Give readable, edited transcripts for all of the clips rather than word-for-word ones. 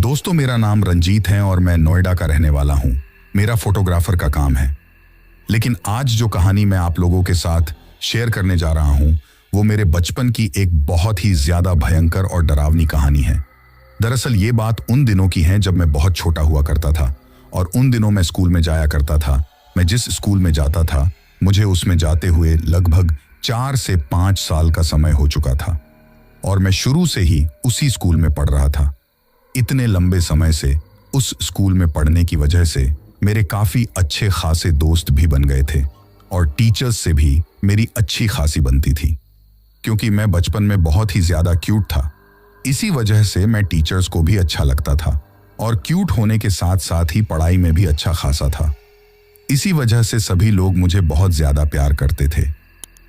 दोस्तों, मेरा नाम रंजीत है और मैं नोएडा का रहने वाला हूं। मेरा फोटोग्राफर का काम है। लेकिन आज जो कहानी मैं आप लोगों के साथ शेयर करने जा रहा हूं, वो मेरे बचपन की एक बहुत ही ज्यादा भयंकर और डरावनी कहानी है। दरअसल ये बात उन दिनों की है जब मैं बहुत छोटा हुआ करता था और उन दिनों मैं स्कूल में जाया करता था। मैं जिस स्कूल में जाता था, मुझे उसमें जाते हुए लगभग 4 से 5 साल का समय हो चुका था और मैं शुरू से ही उसी स्कूल में पढ़ रहा था। इतने लंबे समय से उस स्कूल में पढ़ने की वजह से मेरे काफी अच्छे खासे दोस्त भी बन गए थे और टीचर्स से भी मेरी अच्छी खासी बनती थी, क्योंकि मैं बचपन में बहुत ही ज्यादा क्यूट था। इसी वजह से मैं टीचर्स को भी अच्छा लगता था और क्यूट होने के साथ साथ ही पढ़ाई में भी अच्छा खासा था। इसी वजह से सभी लोग मुझे बहुत ज्यादा प्यार करते थे।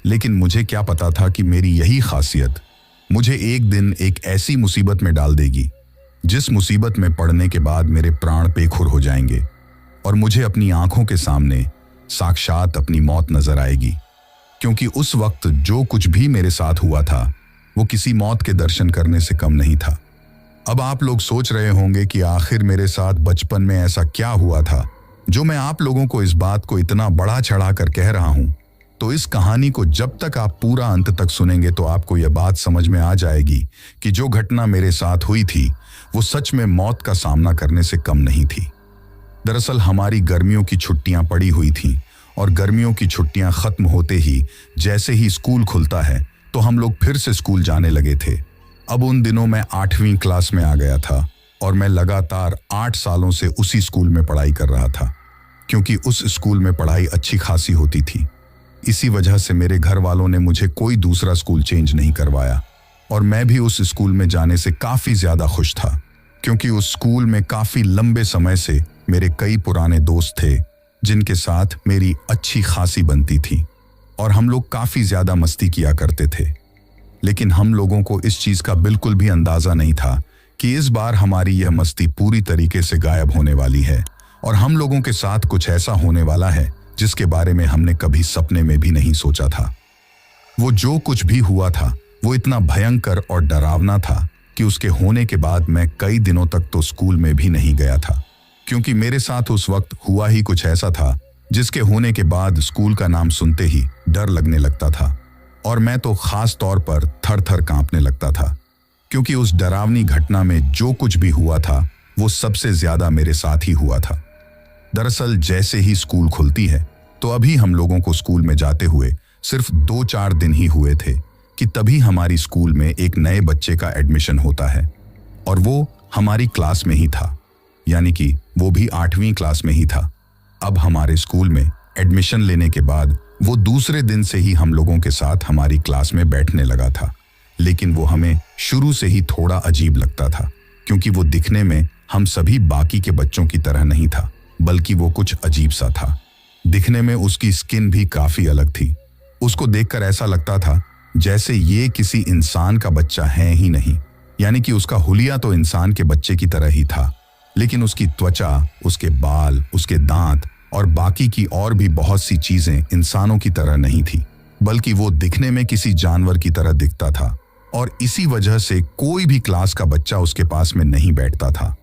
लेकिन मुझे क्या पता था कि मेरी यही खासियत मुझे एक दिन एक ऐसी मुसीबत में डाल देगी जिस मुसीबत में पड़ने के बाद मेरे प्राण बेखुर हो जाएंगे और मुझे अपनी आंखों के सामने साक्षात अपनी मौत नजर आएगी। क्योंकि उस वक्त जो कुछ भी मेरे साथ हुआ था वो किसी मौत के दर्शन करने से कम नहीं था। अब आप लोग सोच रहे होंगे कि आखिर मेरे साथ बचपन में ऐसा क्या हुआ था जो मैं आप लोगों को इस बात को इतना बढ़ा चढ़ा कर कह रहा हूं। तो इस कहानी को जब तक आप पूरा अंत तक सुनेंगे तो आपको यह बात समझ में आ जाएगी कि जो घटना मेरे साथ हुई थी वो सच में मौत का सामना करने से कम नहीं थी। दरअसल हमारी गर्मियों की छुट्टियां पड़ी हुई थीं और गर्मियों की छुट्टियां खत्म होते ही जैसे ही स्कूल खुलता है तो हम लोग फिर से स्कूल जाने लगे थे। अब उन दिनों मैं 8वीं क्लास में आ गया था और मैं लगातार 8 सालों से उसी स्कूल में पढ़ाई कर रहा था, क्योंकि उस स्कूल में पढ़ाई अच्छी खासी होती थी। इसी वजह से मेरे घर वालों ने मुझे कोई दूसरा स्कूल चेंज नहीं करवाया और मैं भी उस स्कूल में जाने से काफी ज्यादा खुश था, क्योंकि उस स्कूल में काफी लंबे समय से मेरे कई पुराने दोस्त थे जिनके साथ मेरी अच्छी खासी बनती थी और हम लोग काफी ज्यादा मस्ती किया करते थे। लेकिन हम लोगों को इस चीज का बिल्कुल भी अंदाजा नहीं था कि इस बार हमारी यह मस्ती पूरी तरीके से गायब होने वाली है और हम लोगों के साथ कुछ ऐसा होने वाला है जिसके बारे में हमने कभी सपने में भी नहीं सोचा था। वो जो कुछ भी हुआ था वो इतना भयंकर और डरावना था कि उसके होने के बाद मैं कई दिनों तक तो स्कूल में भी नहीं गया था, क्योंकि मेरे साथ उस वक्त हुआ ही कुछ ऐसा था जिसके होने के बाद स्कूल का नाम सुनते ही डर लगने लगता था और मैं तो खास तौर पर थर थर कांपने लगता था, क्योंकि उस डरावनी घटना में जो कुछ भी हुआ था वो सबसे ज्यादा मेरे साथ ही हुआ था। दरअसल जैसे ही स्कूल खुलती है तो अभी हम लोगों को स्कूल में जाते हुए सिर्फ 2-4 दिन ही हुए थे कि तभी हमारी स्कूल में एक नए बच्चे का एडमिशन होता है और वो हमारी क्लास में ही था, यानी कि वो भी 8वीं क्लास में ही था। अब हमारे स्कूल में एडमिशन लेने के बाद वो दूसरे दिन से ही हम लोगों के साथ हमारी क्लास में बैठने लगा था। लेकिन वो हमें शुरू से ही थोड़ा अजीब लगता था, क्योंकि वो दिखने में हम सभी बाकी के बच्चों की तरह नहीं था, बल्कि वो कुछ अजीब सा था। दिखने में उसकी स्किन भी काफी अलग थी। उसको देखकर ऐसा लगता था जैसे ये किसी इंसान का बच्चा है ही नहीं, यानी कि उसका हुलिया तो इंसान के बच्चे की तरह ही था, लेकिन उसकी त्वचा, उसके बाल, उसके दांत और बाकी की और भी बहुत सी चीजें इंसानों की तरह नहीं थी, बल्कि वो दिखने में किसी जानवर की तरह दिखता था और इसी वजह से कोई भी क्लास का बच्चा उसके पास में नहीं बैठता था।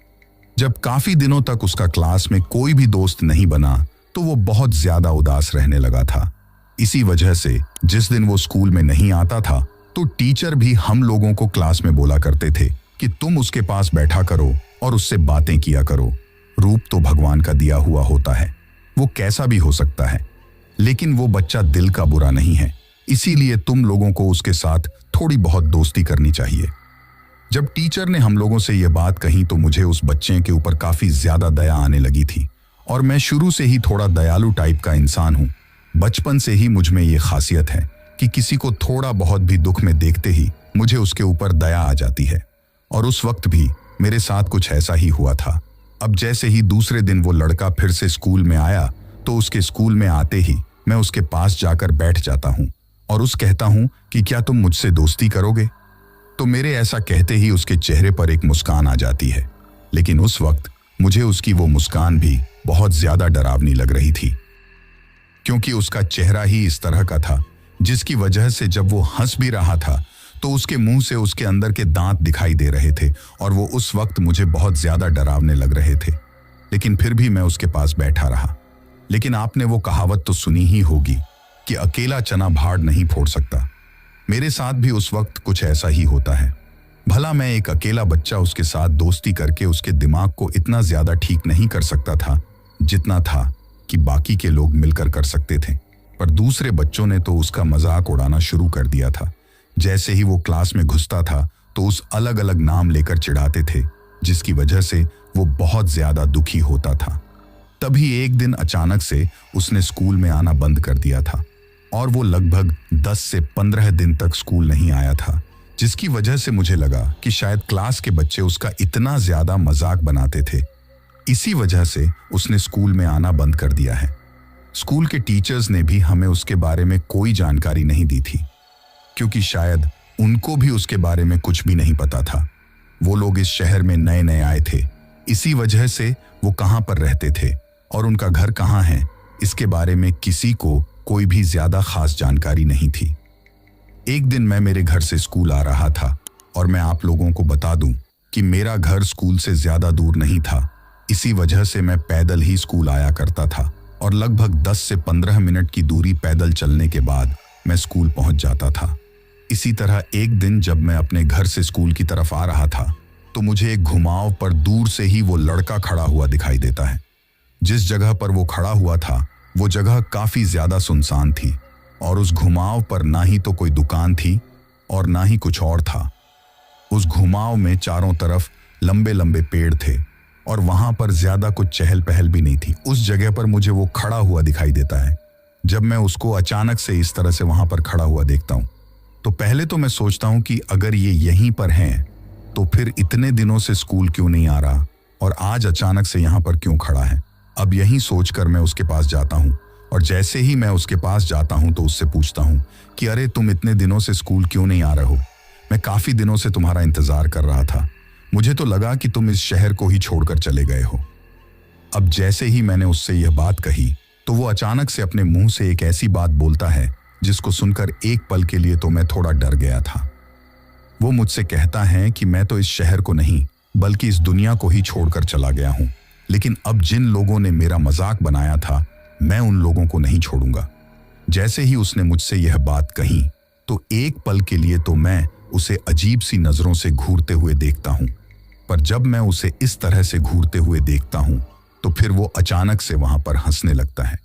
जब काफी दिनों तक उसका क्लास में कोई भी दोस्त नहीं बना तो वो बहुत ज्यादा उदास रहने लगा था। इसी वजह से जिस दिन वो स्कूल में नहीं आता था तो टीचर भी हम लोगों को क्लास में बोला करते थे कि तुम उसके पास बैठा करो और उससे बातें किया करो। रूप तो भगवान का दिया हुआ होता है, वो कैसा भी हो सकता है, लेकिन वो बच्चा दिल का बुरा नहीं है, इसीलिए तुम लोगों को उसके साथ थोड़ी बहुत दोस्ती करनी चाहिए। जब टीचर ने हम लोगों से यह बात कही तो मुझे उस बच्चे के ऊपर काफी ज्यादा दया आने लगी थी और मैं शुरू से ही थोड़ा दयालु टाइप का इंसान हूं। बचपन से ही मुझ में ये खासियत है कि किसी को थोड़ा बहुत भी दुख में देखते ही मुझे उसके ऊपर दया आ जाती है और उस वक्त भी मेरे साथ कुछ ऐसा ही हुआ था। अब जैसे ही दूसरे दिन वो लड़का फिर से स्कूल में आया तो उसके स्कूल में आते ही मैं उसके पास जाकर बैठ जाता हूँ और उस कहता हूँ कि क्या तुम मुझसे दोस्ती करोगे? तो मेरे ऐसा कहते ही उसके चेहरे पर एक मुस्कान आ जाती है, लेकिन उस वक्त मुझे उसकी वो मुस्कान भी बहुत ज्यादा डरावनी लग रही थी, क्योंकि उसका चेहरा ही इस तरह का था जिसकी वजह से जब वो हंस भी रहा था तो उसके मुंह से उसके अंदर के दांत दिखाई दे रहे थे और वो उस वक्त मुझे बहुत ज्यादा डरावने लग रहे थे। लेकिन फिर भी मैं उसके पास बैठा रहा। लेकिन आपने वो कहावत तो सुनी ही होगी कि अकेला चना भाड़ नहीं फोड़ सकता। मेरे साथ भी उस वक्त कुछ ऐसा ही होता है। भला मैं एक अकेला बच्चा उसके साथ दोस्ती करके उसके दिमाग को इतना ज्यादा ठीक नहीं कर सकता था जितना था कि बाकी के लोग मिलकर कर सकते थे। पर दूसरे बच्चों ने तो उसका मजाक उड़ाना शुरू कर दिया था। जैसे ही वो क्लास में घुसता था तो उस अलग अलग नाम लेकर चिढ़ाते थे, जिसकी वजह से वो बहुत ज्यादा दुखी होता था। तभी एक दिन अचानक से उसने स्कूल में आना बंद कर दिया था और वो लगभग 10 से 15 दिन तक स्कूल नहीं आया था, जिसकी वजह से मुझे लगा कि शायद क्लास के बच्चे उसका इतना ज्यादा मजाक बनाते थे, इसी वजह से उसने स्कूल में आना बंद कर दिया है। स्कूल के टीचर्स ने भी हमें उसके बारे में कोई जानकारी नहीं दी थी, क्योंकि शायद उनको भी उसके बारे में कुछ भी नहीं पता था। वो लोग इस शहर में नए नए आए थे, इसी वजह से वो कहाँ पर रहते थे और उनका घर कहाँ है, इसके बारे में किसी को कोई भी ज्यादा खास जानकारी नहीं थी। एक दिन मैं मेरे घर से स्कूल आ रहा था और मैं आप लोगों को बता दूं कि मेरा घर स्कूल से ज्यादा दूर नहीं था, इसी वजह से मैं पैदल ही स्कूल आया करता था और लगभग 10 से 15 मिनट की दूरी पैदल चलने के बाद मैं स्कूल पहुंच जाता था। इसी तरह एक दिन जब मैं अपने घर से स्कूल की तरफ आ रहा था तो मुझे एक घुमाव पर दूर से ही वो लड़का खड़ा हुआ दिखाई देता है। जिस जगह पर वो खड़ा हुआ था वो जगह काफी ज्यादा सुनसान थी और उस घुमाव पर ना ही तो कोई दुकान थी और ना ही कुछ और था। उस घुमाव में चारों तरफ लंबे लंबे पेड़ थे और वहां पर ज्यादा कुछ चहल पहल भी नहीं थी। उस जगह पर मुझे वो खड़ा हुआ दिखाई देता है। जब मैं उसको अचानक से इस तरह से वहां पर खड़ा हुआ देखता हूं तो पहले तो मैं सोचता हूं कि अगर ये यहीं पर हैं तो फिर इतने दिनों से स्कूल क्यों नहीं आ रहा और आज अचानक से यहां पर क्यों खड़ा है। अब यही सोचकर मैं उसके पास जाता हूं और जैसे ही मैं उसके पास जाता हूं तो उससे पूछता हूं कि अरे तुम इतने दिनों से स्कूल क्यों नहीं आ रहे हो? मैं काफी दिनों से तुम्हारा इंतजार कर रहा था। मुझे तो लगा कि तुम इस शहर को ही छोड़कर चले गए हो। अब जैसे ही मैंने उससे यह बात कही तो वो अचानक से अपने मुंह से एक ऐसी बात बोलता है जिसको सुनकर एक पल के लिए तो मैं थोड़ा डर गया था। वो मुझसे कहता है कि मैं तो इस शहर को नहीं बल्कि इस दुनिया को ही छोड़कर चला गया हूं, लेकिन अब जिन लोगों ने मेरा मजाक बनाया था मैं उन लोगों को नहीं छोड़ूंगा। जैसे ही उसने मुझसे यह बात कही तो एक पल के लिए तो मैं उसे अजीब सी नजरों से घूरते हुए देखता हूं, पर जब मैं उसे इस तरह से घूरते हुए देखता हूं तो फिर वो अचानक से वहां पर हंसने लगता है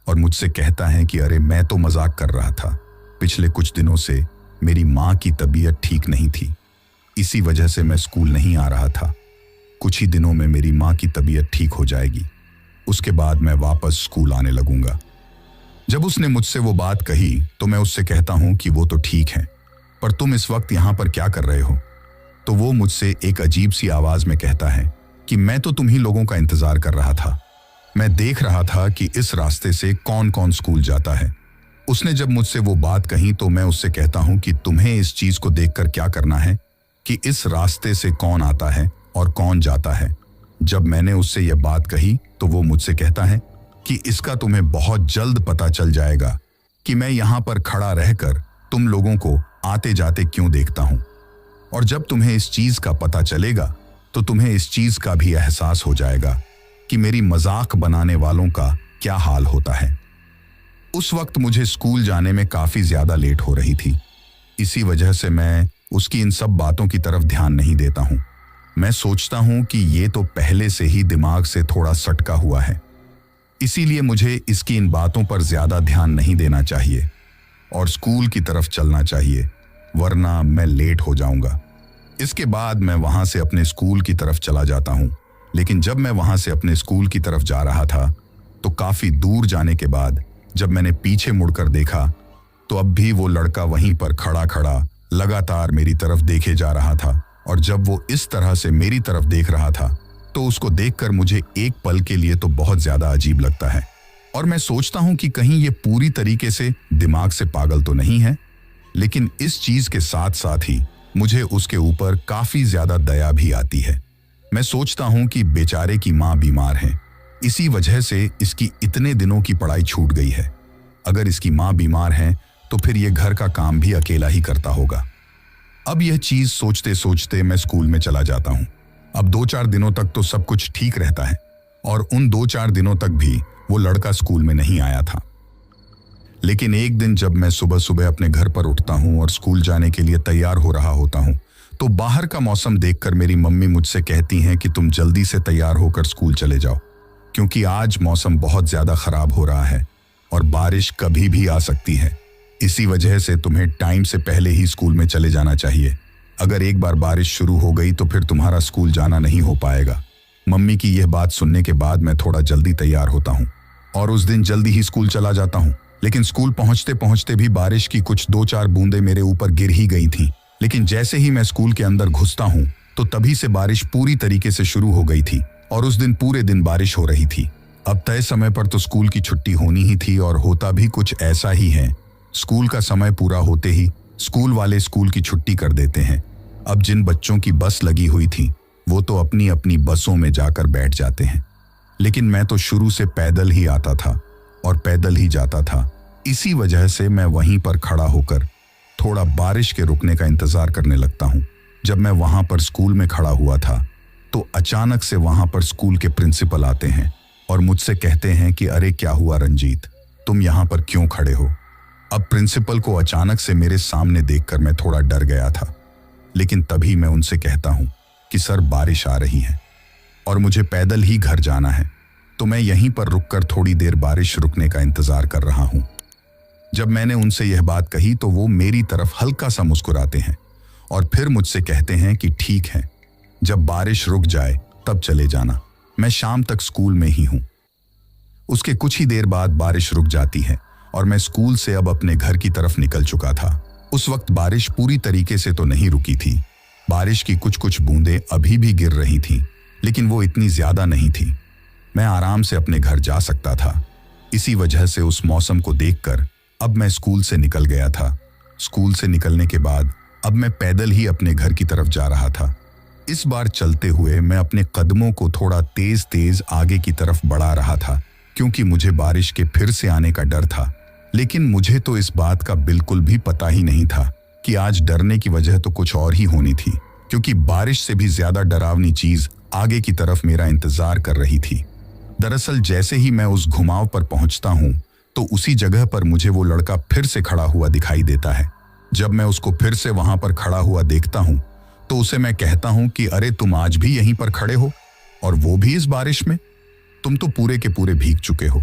और मुझसे कहता है कि अरे मैं तो मजाक कर रहा था। पिछले कुछ दिनों से मेरी माँ की तबीयत ठीक नहीं थी, इसी वजह से मैं स्कूल नहीं आ रहा था। कुछ ही दिनों में मेरी माँ की तबीयत ठीक हो जाएगी, उसके बाद मैं वापस स्कूल आने लगूंगा। जब उसने मुझसे वो बात कही तो मैं उससे कहता हूं कि वो तो ठीक है, पर तुम इस वक्त यहां पर क्या कर रहे हो? तो वो मुझसे एक अजीब सी आवाज में कहता है कि मैं तो तुम ही लोगों का इंतजार कर रहा था। मैं देख रहा था कि इस रास्ते से कौन कौन स्कूल जाता है। उसने जब मुझसे वो बात कही तो मैं उससे कहता हूं कि तुम्हें इस चीज को देखकर क्या करना है कि इस रास्ते से कौन आता है और कौन जाता है। जब मैंने उससे यह बात कही तो वो मुझसे कहता है कि इसका तुम्हें बहुत जल्द पता चल जाएगा कि मैं यहां पर खड़ा रहकर तुम लोगों को आते जाते क्यों देखता हूं, और जब तुम्हें इस चीज का पता चलेगा तो तुम्हें इस चीज का भी एहसास हो जाएगा कि मेरी मजाक बनाने वालों का क्या हाल होता है। उस वक्त मुझे स्कूल जाने में काफी ज्यादा लेट हो रही थी, इसी वजह से मैं उसकी इन सब बातों की तरफ ध्यान नहीं देता हूं। मैं सोचता हूं कि ये तो पहले से ही दिमाग से थोड़ा सटका हुआ है, इसीलिए मुझे इसकी इन बातों पर ज्यादा ध्यान नहीं देना चाहिए और स्कूल की तरफ चलना चाहिए, वरना मैं लेट हो जाऊंगा। इसके बाद मैं वहां से अपने स्कूल की तरफ चला जाता हूं, लेकिन जब मैं वहां से अपने स्कूल की तरफ जा रहा था तो काफी दूर जाने के बाद जब मैंने पीछे मुड़कर देखा तो अब भी वो लड़का वहीं पर खड़ा खड़ा लगातार मेरी तरफ देखे जा रहा था, और जब वो इस तरह से मेरी तरफ देख रहा था तो उसको देखकर मुझे एक पल के लिए तो बहुत ज्यादा अजीब लगता है और मैं सोचता हूं कि कहीं ये पूरी तरीके से दिमाग से पागल तो नहीं है। लेकिन इस चीज के साथ साथ ही मुझे उसके ऊपर काफी ज्यादा दया भी आती है। मैं सोचता हूं कि बेचारे की माँ बीमार है, इसी वजह से इसकी इतने दिनों की पढ़ाई छूट गई है। अगर इसकी माँ बीमार है तो फिर ये घर का काम भी अकेला ही करता होगा। अब यह चीज सोचते सोचते मैं स्कूल में चला जाता हूँ। अब 2-4 दिनों तक तो सब कुछ ठीक रहता है और उन 2-4 दिनों तक भी वो लड़का स्कूल में नहीं आया था। लेकिन एक दिन जब मैं सुबह सुबह अपने घर पर उठता हूँ और स्कूल जाने के लिए तैयार हो रहा होता हूँ, तो बाहर का मौसम देखकर मेरी मम्मी मुझसे कहती हैं कि तुम जल्दी से तैयार होकर स्कूल चले जाओ, क्योंकि आज मौसम बहुत ज्यादा खराब हो रहा है और बारिश कभी भी आ सकती है। इसी वजह से तुम्हें टाइम से पहले ही स्कूल में चले जाना चाहिए। अगर एक बार बारिश शुरू हो गई तो फिर तुम्हारा स्कूल जाना नहीं हो पाएगा। मम्मी की यह बात सुनने के बाद मैं थोड़ा जल्दी तैयार होता हूँ और उस दिन जल्दी ही स्कूल चला जाता हूँ। लेकिन स्कूल पहुंचते पहुंचते भी बारिश की कुछ 2-4 बूंदें मेरे ऊपर गिर ही गई थीं। लेकिन जैसे ही मैं स्कूल के अंदर घुसता हूँ तो तभी से बारिश पूरी तरीके से शुरू हो गई थी और उस दिन पूरे दिन बारिश हो रही थी। अब तय समय पर तो स्कूल की छुट्टी होनी ही थी और होता भी कुछ ऐसा ही है। स्कूल का समय पूरा होते ही स्कूल वाले स्कूल की छुट्टी कर देते हैं। अब जिन बच्चों की बस लगी हुई थी वो तो अपनी अपनी बसों में जाकर बैठ जाते हैं, लेकिन मैं तो शुरू से पैदल ही आता था और पैदल ही जाता था। इसी वजह से मैं वहीं पर खड़ा होकर थोड़ा बारिश के रुकने का इंतजार करने लगता हूँ। जब मैं वहां पर स्कूल में खड़ा हुआ था तो अचानक से वहां पर स्कूल के प्रिंसिपल आते हैं और मुझसे कहते हैं कि अरे क्या हुआ रंजीत, तुम यहाँ पर क्यों खड़े हो। अब प्रिंसिपल को अचानक से मेरे सामने देखकर मैं थोड़ा डर गया था, लेकिन तभी मैं उनसे कहता हूँ कि सर बारिश आ रही है और मुझे पैदल ही घर जाना है, तो मैं यहीं पर रुककर थोड़ी देर बारिश रुकने का इंतजार कर रहा हूँ। जब मैंने उनसे यह बात कही तो वो मेरी तरफ हल्का सा मुस्कुराते हैं और फिर मुझसे कहते हैं कि ठीक है, जब बारिश रुक जाए तब चले जाना, मैं शाम तक स्कूल में ही हूँ। उसके कुछ ही देर बाद बारिश रुक जाती है और मैं स्कूल से अब अपने घर की तरफ निकल चुका था। उस वक्त बारिश पूरी तरीके से तो नहीं रुकी थी। बारिश की कुछ कुछ बूंदें अभी भी गिर रही थीं, लेकिन वो इतनी ज्यादा नहीं थी। मैं आराम से अपने घर जा सकता था। इसी वजह से उस मौसम को देखकर अब मैं स्कूल से निकल गया था। स्कूल से निकलने के बाद अब मैं पैदल ही अपने घर की तरफ जा रहा था। इस बार चलते हुए मैं अपने कदमों को थोड़ा तेज तेज आगे की तरफ बढ़ा रहा था, क्योंकि मुझे बारिश के फिर से आने का डर था। लेकिन मुझे तो इस बात का बिल्कुल भी पता ही नहीं था कि आज डरने की वजह तो कुछ और ही होनी थी, क्योंकि बारिश से भी ज्यादा डरावनी चीज आगे की तरफ मेरा इंतजार कर रही थी। दरअसल जैसे ही मैं उस घुमाव पर पहुंचता हूं तो उसी जगह पर मुझे वो लड़का फिर से खड़ा हुआ दिखाई देता है। जब मैं उसको फिर से वहां पर खड़ा हुआ देखता हूं तो उसे मैं कहता हूं कि अरे तुम आज भी यहीं पर खड़े हो, और वो भी इस बारिश में, तुम तो पूरे के पूरे भीग चुके हो।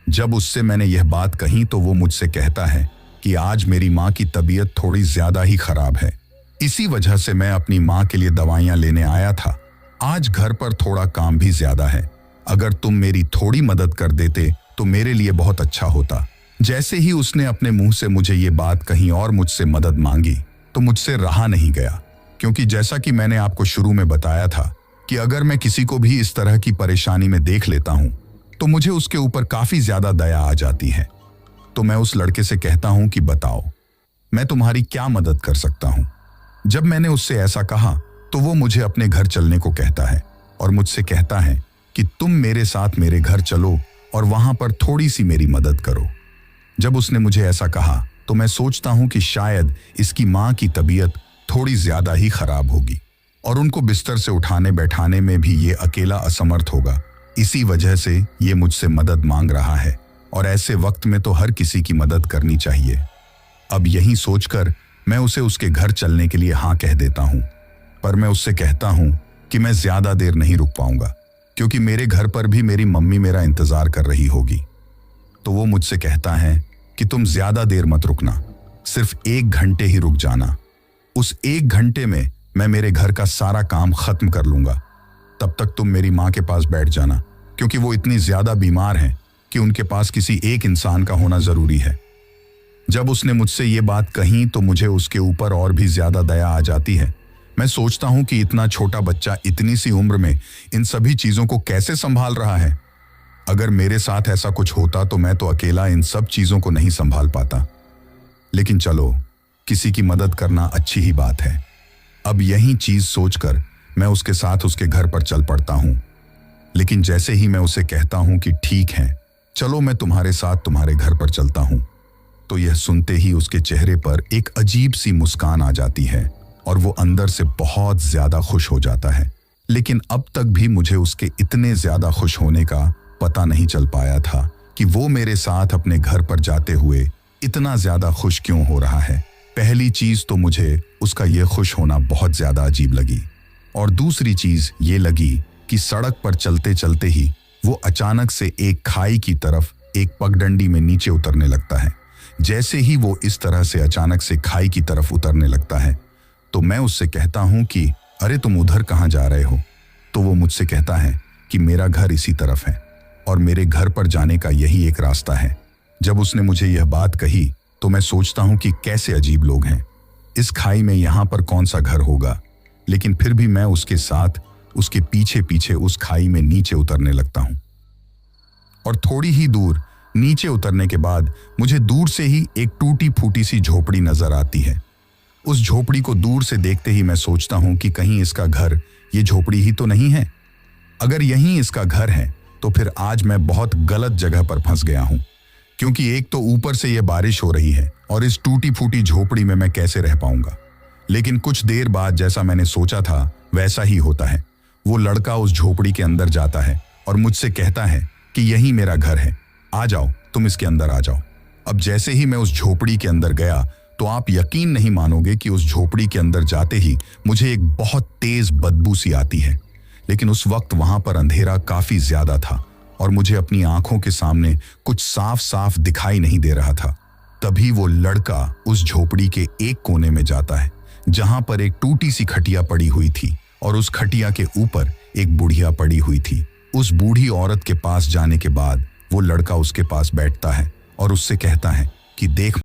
जब उससे मैंने यह बात कही तो वो मुझसे कहता है कि आज मेरी माँ की तबीयत थोड़ी ज्यादा ही खराब है, इसी वजह से मैं अपनी माँ के लिए दवाइयां लेने आया था। आज घर पर थोड़ा काम भी ज्यादा है, अगर तुम मेरी थोड़ी मदद कर देते तो मेरे लिए बहुत अच्छा होता। जैसे ही उसने अपने मुंह से मुझे ये बात कही और मुझसे मदद मांगी तो मुझसे रहा नहीं गया, क्योंकि जैसा कि मैंने आपको शुरू में बताया था कि अगर मैं किसी को भी इस तरह की परेशानी में देख लेता हूं तो मुझे उसके ऊपर काफी ज्यादा दया आ जाती है। तो मैं उस लड़के से कहता हूं कि बताओ मैं तुम्हारी क्या मदद कर सकता हूं। जब मैंने उससे ऐसा कहा तो वो मुझे अपने घर चलने को कहता है और मुझसे कहता है कि तुम मेरे साथ मेरे घर चलो और वहां पर थोड़ी सी मेरी मदद करो। जब उसने मुझे ऐसा कहा तो मैं सोचता हूं कि शायद इसकी माँ की तबीयत थोड़ी ज्यादा ही खराब होगी और उनको बिस्तर से उठाने बैठाने में भी ये अकेला असमर्थ होगा, इसी वजह से ये मुझसे मदद मांग रहा है और ऐसे वक्त में तो हर किसी की मदद करनी चाहिए। अब यही सोचकर मैं उसे उसके घर चलने के लिए हाँ कह देता हूँ, पर मैं उससे कहता हूँ कि मैं ज्यादा देर नहीं रुक पाऊंगा, क्योंकि मेरे घर पर भी मेरी मम्मी मेरा इंतजार कर रही होगी। तो वो मुझसे कहता है कि तुम ज्यादा देर मत रुकना, सिर्फ 1 घंटे ही रुक जाना। उस 1 घंटे में मैं मेरे घर का सारा काम खत्म कर लूंगा। तब तक तुम मेरी माँ के पास बैठ जाना, क्योंकि वो इतनी ज्यादा बीमार हैं कि उनके पास किसी एक इंसान का होना जरूरी है। जब उसने मुझसे ये बात कही तो मुझे उसके ऊपर और भी ज्यादा दया आ जाती है। मैं सोचता हूं कि इतना छोटा बच्चा इतनी सी उम्र में इन सभी चीजों को कैसे संभाल रहा है। अगर मेरे साथ ऐसा कुछ होता तो मैं तो अकेला इन सब चीजों को नहीं संभाल पाता। लेकिन चलो, किसी की मदद करना अच्छी ही बात है। अब यही चीज सोचकर मैं उसके साथ उसके घर पर चल पड़ता हूं। लेकिन जैसे ही मैं उसे कहता हूं कि ठीक है, चलो मैं तुम्हारे साथ तुम्हारे घर पर चलता हूं, तो यह सुनते ही उसके चेहरे पर एक अजीब सी मुस्कान आ जाती है और वो अंदर से बहुत ज्यादा खुश हो जाता है। लेकिन अब तक भी मुझे उसके इतने ज्यादा खुश होने का पता नहीं चल पाया था कि वो मेरे साथ अपने घर पर जाते हुए इतना ज्यादा खुश क्यों हो रहा है। पहली चीज तो मुझे उसका ये खुश होना बहुत ज्यादा अजीब लगी, और दूसरी चीज ये लगी कि सड़क पर चलते चलते ही वो अचानक से एक खाई की तरफ एक पगडंडी में नीचे उतरने लगता है। जैसे ही वो इस तरह से अचानक से खाई की तरफ उतरने लगता है तो मैं उससे कहता हूं कि अरे तुम उधर कहाँ जा रहे हो। तो वो मुझसे कहता है कि मेरा घर इसी तरफ है और मेरे घर पर जाने का यही एक रास्ता है। जब उसने मुझे यह बात कही तो मैं सोचता हूं कि कैसे अजीब लोग हैं, इस खाई में यहां पर कौन सा घर होगा। लेकिन फिर भी मैं उसके साथ उसके पीछे पीछे उस खाई में नीचे उतरने लगता हूं। और थोड़ी ही दूर नीचे उतरने के बाद मुझे दूर से ही एक टूटी फूटी सी झोपड़ी नजर आती है। उस झोपड़ी को दूर से देखते ही मैं सोचता हूं कि कहीं इसका घर ये झोपड़ी ही तो नहीं है। अगर यही इसका घर है तो फिर आज मैं बहुत गलत जगह पर फंस गया हूं, क्योंकि एक तो ऊपर से ये बारिश हो रही है और इस टूटी फूटी झोपड़ी में मैं कैसे रह पाऊंगा। लेकिन कुछ देर बाद जैसा मैंने सोचा था वैसा ही होता है। वो लड़का उस झोपड़ी के अंदर जाता है और मुझसे कहता है कि यही मेरा घर है, आ जाओ तुम इसके अंदर आ जाओ। अब जैसे ही मैं उस झोपड़ी के अंदर गया तो आप यकीन नहीं मानोगे कि उस झोपड़ी के अंदर जाते ही मुझे एक बहुत तेज बदबू सी आती है। लेकिन उस वक्त वहां पर अंधेरा काफी ज्यादा था और मुझे अपनी आंखों के सामने कुछ साफ साफ दिखाई नहीं दे रहा था। तभी वो लड़का उस झोपड़ी के एक कोने में जाता है जहां पर एक टूटी सी खटिया पड़ी हुई थी और उस खटिया के ऊपर एक बुढ़िया पड़ी हुई थी। उस बूढ़ी औरत के पास जाने के बाद वो लड़का उसके पास बैठता है और उससे कहता है कि देख